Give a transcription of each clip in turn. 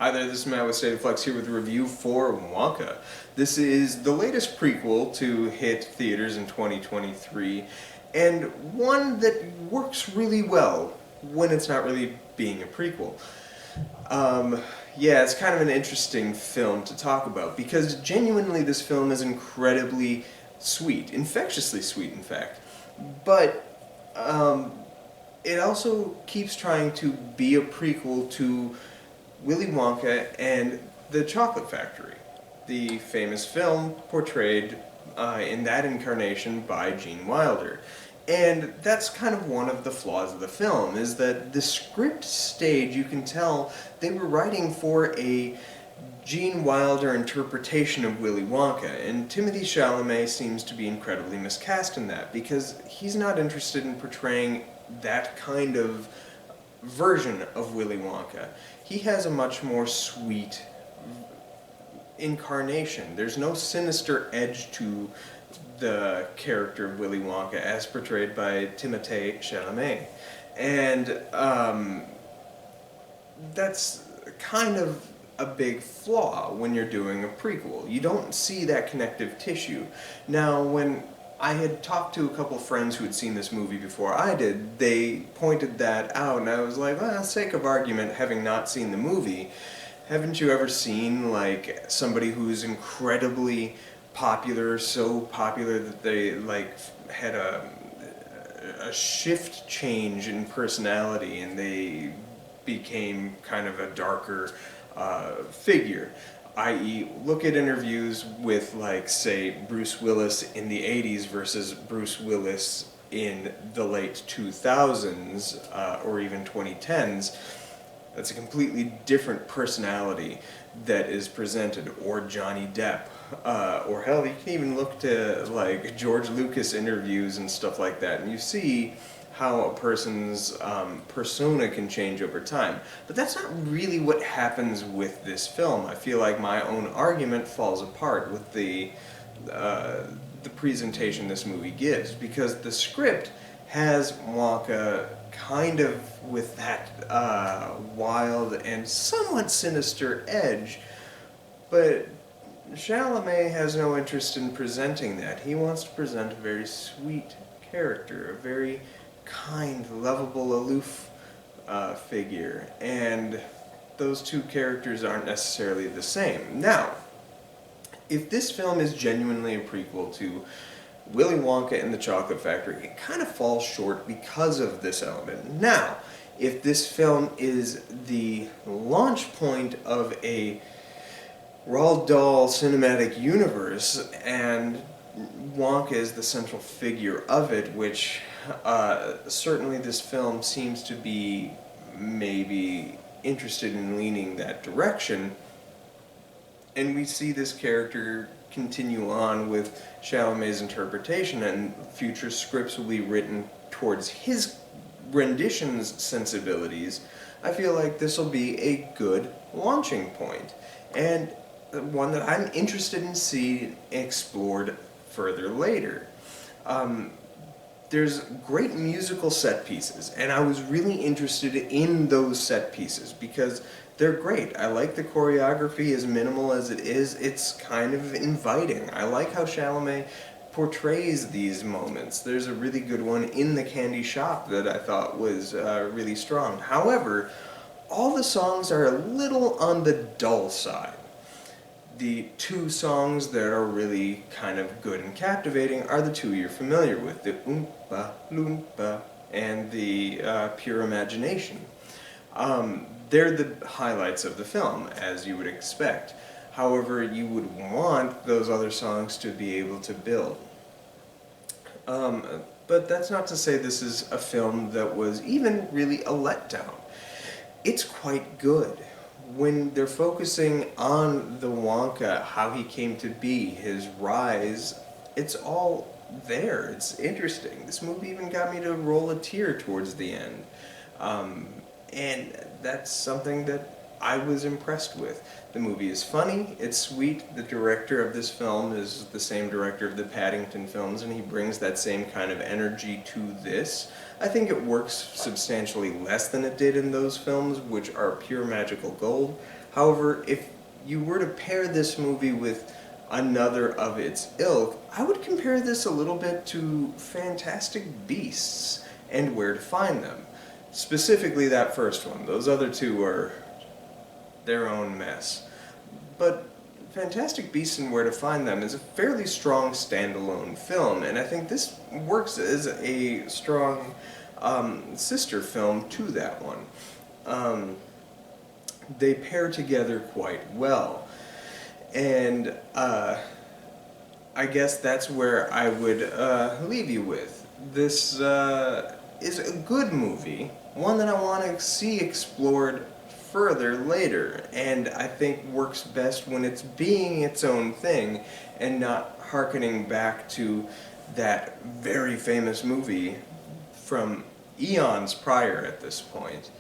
Hi there, this is Matt with State of Flux here with a review for Wonka. This is the latest prequel to hit theaters in 2023, and one that works really well when it's not really being a prequel. Yeah, it's kind of an interesting film to talk about, because genuinely this film is incredibly sweet, infectiously sweet in fact, but it also keeps trying to be a prequel to Willy Wonka and the Chocolate Factory, the famous film portrayed in that incarnation by Gene Wilder. And that's kind of one of the flaws of the film, is that the script stage, you can tell they were writing for a Gene Wilder interpretation of Willy Wonka, and Timothee Chalamet seems to be incredibly miscast in that, because he's not interested in portraying that kind of version of Willy Wonka. He has a much more sweet incarnation. There's no sinister edge to the character of Willy Wonka as portrayed by Timothée Chalamet. And that's kind of a big flaw when you're doing a prequel. You don't see that connective tissue. Now, when I had talked to a couple friends who had seen this movie before I did, they pointed that out, and I was like, well, sake of argument, having not seen the movie, haven't you ever seen, like, somebody who's incredibly popular, so popular that they, like, had a shift change in personality, and they became kind of a darker figure? I.e., look at interviews with, like, say, Bruce Willis in the 80s versus Bruce Willis in the late 2000s, or even 2010s. That's a completely different personality that is presented. Or Johnny Depp. Or hell, you can even look to, like, George Lucas interviews and stuff like that, and you see how a person's persona can change over time. But that's not really what happens with this film. I feel like my own argument falls apart with the presentation this movie gives, because the script has Wonka kind of with that wild and somewhat sinister edge, but Chalamet has no interest in presenting that. He wants to present a very sweet character, a very kind, lovable, aloof figure, and those two characters aren't necessarily the same. Now, if this film is genuinely a prequel to Willy Wonka and the Chocolate Factory, it kind of falls short because of this element. Now, if this film is the launch point of a Roald Dahl cinematic universe, and Wonka is the central figure of it, which certainly this film seems to be maybe interested in leaning that direction, and we see this character continue on with Chalamet's interpretation, and future scripts will be written towards his rendition's sensibilities. I feel like this will be a good launching point, and one that I'm interested in seeing explored further later. There's great musical set pieces, and I was really interested in those set pieces because they're great. I like the choreography, as minimal as it is. It's kind of inviting. I like how Chalamet portrays these moments. There's a really good one in the candy shop that I thought was really strong. However, all the songs are a little on the dull side. The two songs that are really kind of good and captivating are the two you're familiar with, the Oompa-Loompa and the Pure Imagination. They're the highlights of the film, as you would expect. However, you would want those other songs to be able to build. But that's not to say this is a film that was even really a letdown. It's quite good. When they're focusing on the Wonka, how he came to be, his rise, it's all there. It's interesting. This movie even got me to roll a tear towards the end. And that's something that I was impressed with. The movie is funny, it's sweet. The director of this film is the same director of the Paddington films, and he brings that same kind of energy to this. I think it works substantially less than it did in those films, which are pure magical gold. However, if you were to pair this movie with another of its ilk, I would compare this a little bit to Fantastic Beasts and Where to Find Them. Specifically that first one. Those other two are their own mess. But Fantastic Beasts and Where to Find Them is a fairly strong standalone film, and I think this works as a strong sister film to that one. They pair together quite well, and I guess that's where I would leave you with. This is a good movie, one that I want to see explored further later, and I think works best when it's being its own thing and not hearkening back to that very famous movie from eons prior at this point.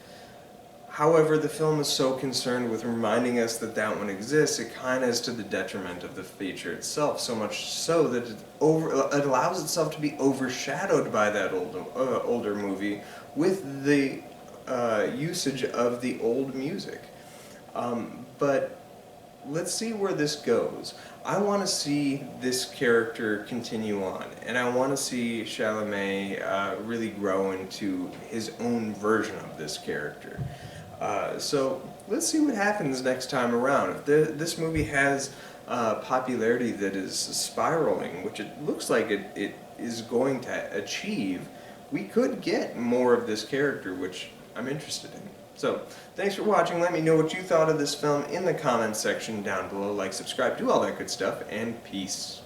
However, the film is so concerned with reminding us that that one exists, it kind of is to the detriment of the feature itself, so much so that it allows itself to be overshadowed by that older movie with the usage of the old music. But let's see where this goes. I want to see this character continue on, and I want to see Chalamet really grow into his own version of this character. So let's see what happens next time around. If this movie has popularity that is spiraling, which it looks like it is going to achieve, we could get more of this character, which I'm interested in. So, thanks for watching. Let me know what you thought of this film in the comments section down below. Like, subscribe, do all that good stuff, and peace.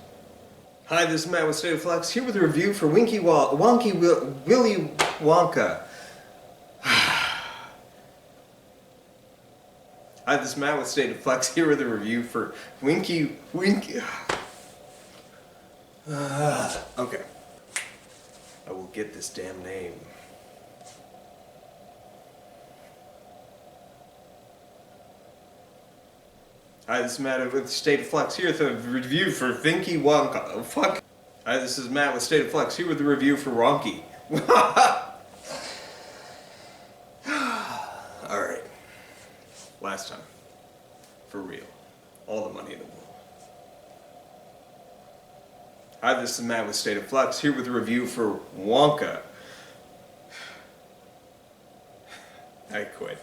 Hi, this is Matt with State of Flux, here with a review for Willy Wonka. Hi, this is Matt with State of Flux, here with a review for Winky. Okay. I will get this damn name. Hi, this is Matt with State of Flux, here with a review for Vinky Wonka. Oh, fuck. Hi, this is Matt with State of Flux, here with a review for Wonky. Alright. Last time. For real. All the money in the world. Hi, this is Matt with State of Flux, here with a review for Wonka. I quit.